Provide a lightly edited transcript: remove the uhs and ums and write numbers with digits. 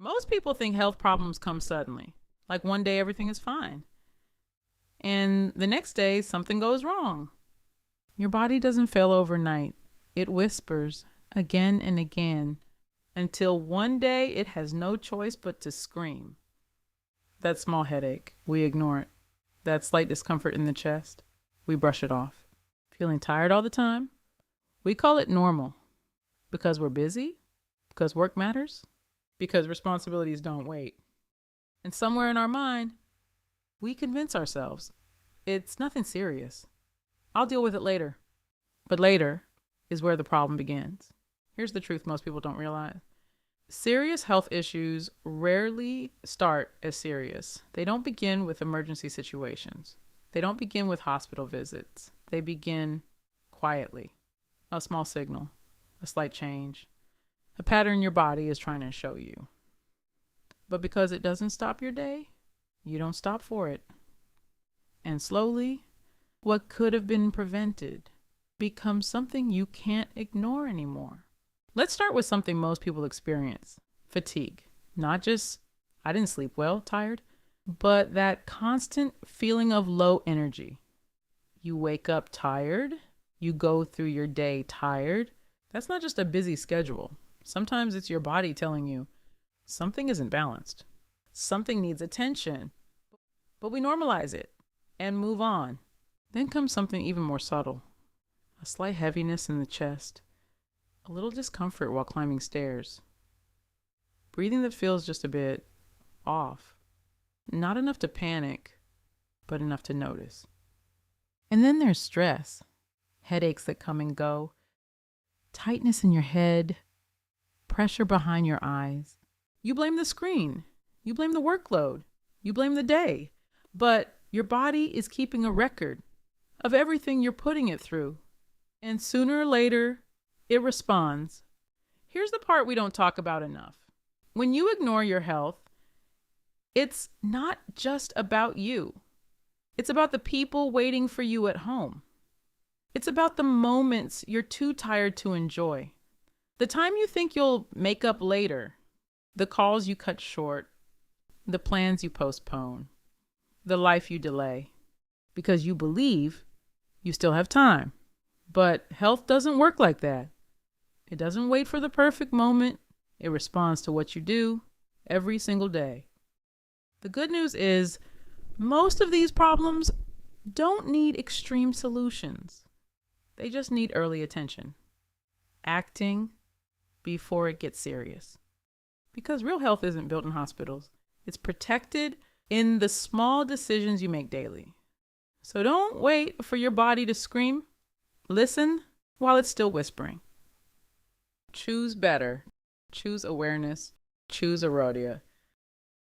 Most people think health problems come suddenly. Like one day everything is fine, and the next day something goes wrong. Your body doesn't fail overnight. It whispers again and again until one day it has no choice but to scream. That small headache, we ignore it. That slight discomfort in the chest, we brush it off. Feeling tired all the time, we call it normal. Because we're busy, because work matters, because responsibilities don't wait. And somewhere in our mind, we convince ourselves it's nothing serious. I'll deal with it later. But later is where the problem begins. Here's the truth most people don't realize. Serious health issues rarely start as serious. They don't begin with emergency situations. They don't begin with hospital visits. They begin quietly. A small signal, a slight change, a pattern your body is trying to show you. But because it doesn't stop your day, you don't stop for it. And slowly, what could have been prevented becomes something you can't ignore anymore. Let's start with something most people experience: fatigue. Not just, I didn't sleep well, tired, but that constant feeling of low energy. You wake up tired, you go through your day tired. That's not just a busy schedule. Sometimes it's your body telling you something isn't balanced, something needs attention. But we normalize it and move on. Then comes something even more subtle: a slight heaviness in the chest, a little discomfort while climbing stairs, breathing that feels just a bit off, not enough to panic, but enough to notice. And then there's stress, headaches that come and go, tightness in your head, pressure behind your eyes. You blame the screen, you blame the workload, you blame the day, but your body is keeping a record of everything you're putting it through. And sooner or later, it responds. Here's the part we don't talk about enough. When you ignore your health, it's not just about you. It's about the people waiting for you at home. It's about the moments you're too tired to enjoy. The time you think you'll make up later. The calls you cut short. The plans you postpone. The life you delay. Because you believe you still have time. But health doesn't work like that. It doesn't wait for the perfect moment. It responds to what you do every single day. The good news is most of these problems don't need extreme solutions. They just need early attention. Acting before it gets serious. Because real health isn't built in hospitals. It's protected in the small decisions you make daily. So don't wait for your body to scream. Listen while it's still whispering. Choose better. Choose awareness. Choose Arodya.